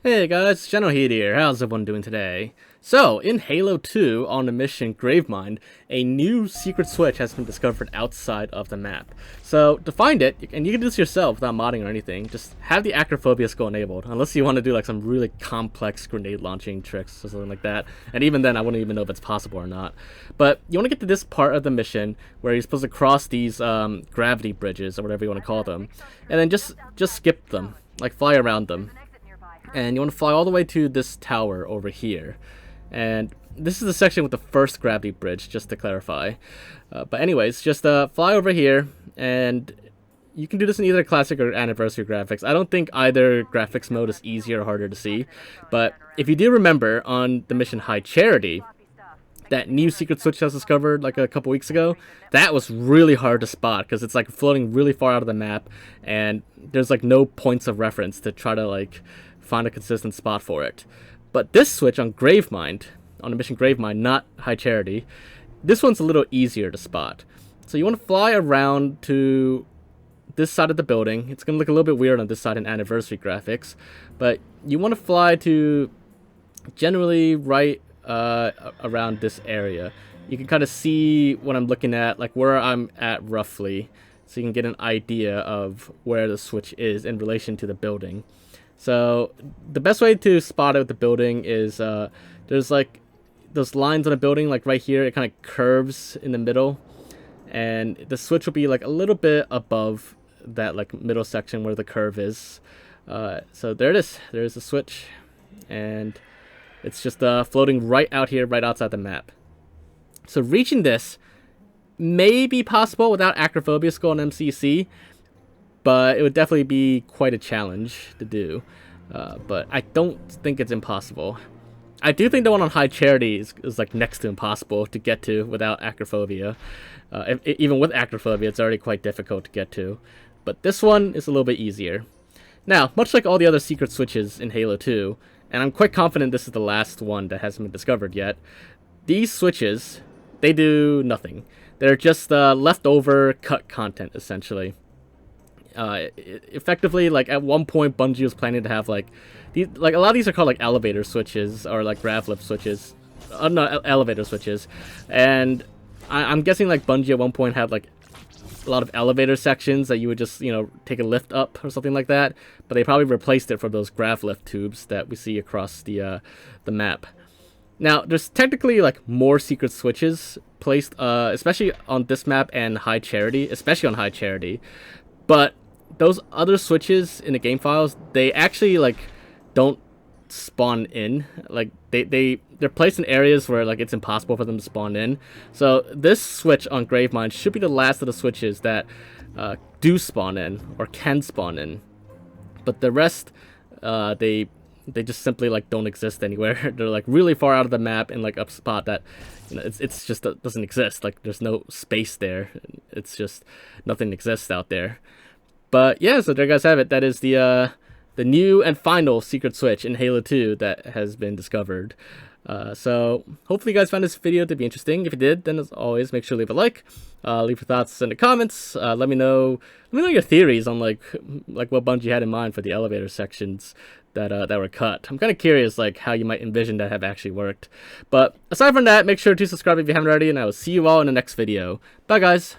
Hey guys, Generalkidd here. How's everyone doing today? So, in Halo 2, on the mission Gravemind, a new secret switch has been discovered outside of the map. So, to find it, and you can do this yourself without modding or anything, just have the acrophobia skill enabled, unless you want to do like some really complex grenade launching tricks or something like that. And even then, I wouldn't even know if it's possible or not. But you want to get to this part of the mission where you're supposed to cross these gravity bridges, or whatever you want to call them, and then just skip them, like fly around them. And you want to fly all the way to this tower over here. And this is the section with the first gravity bridge, just to clarify. But anyways, just fly over here, and you can do this in either classic or anniversary graphics. I don't think either graphics mode is easier or harder to see. But if you do remember, on the mission High Charity, that new secret switch that was discovered like a couple weeks ago, that was really hard to spot because it's like floating really far out of the map, and there's like no points of reference to try to like find a consistent spot for it. But this switch on Gravemind, on the mission Gravemind, not High Charity, this one's a little easier to spot. So you want to fly around to this side of the building. It's going to look a little bit weird on this side in anniversary graphics, but you want to fly to generally right around this area. You can kind of see what I'm looking at, like where I'm at roughly, so you can get an idea of where the switch is in relation to the building. So the best way to spot out the building is there's like those lines on a building, like right here, it kind of curves in the middle, and the switch will be like a little bit above that like middle section where the curve is. So there it is. There's the switch, and it's just floating right out here, right outside the map. So reaching this may be possible without acrophobia skill and MCC, but it would definitely be quite a challenge to do. But I don't think it's impossible. I do think the one on High Charity is like next to impossible to get to without acrophobia. Even with acrophobia, it's already quite difficult to get to. But this one is a little bit easier. Now, much like all the other secret switches in Halo 2, and I'm quite confident this is the last one that hasn't been discovered yet, these switches, they do nothing. They're just leftover cut content, essentially. Effectively, like at one point, Bungie was planning to have like a lot of these are called like elevator switches or like grav lift switches, no, elevator switches, and I'm guessing like Bungie at one point had like a lot of elevator sections that you would just take a lift up or something like that, but they probably replaced it for those grav lift tubes that we see across the map. Now, there's technically like more secret switches placed, especially on this map and High Charity, especially on High Charity, but those other switches in the game files, they actually like don't spawn in. Like they're placed in areas where like it's impossible for them to spawn in. So this switch on Gravemind should be the last of the switches that do spawn in or can spawn in. But the rest, they just simply like don't exist anywhere. They're like really far out of the map in like a spot that it's just doesn't exist. Like there's no space there. It's just nothing exists out there. But yeah, so there you guys have it. That is the new and final secret switch in Halo 2 that has been discovered. So hopefully you guys found this video to be interesting. If you did, then as always, make sure to leave a like. Leave your thoughts in the comments. Let me know your theories on like what Bungie had in mind for the elevator sections that were cut. I'm kind of curious like how you might envision that have actually worked. But aside from that, make sure to subscribe if you haven't already, and I will see you all in the next video. Bye guys.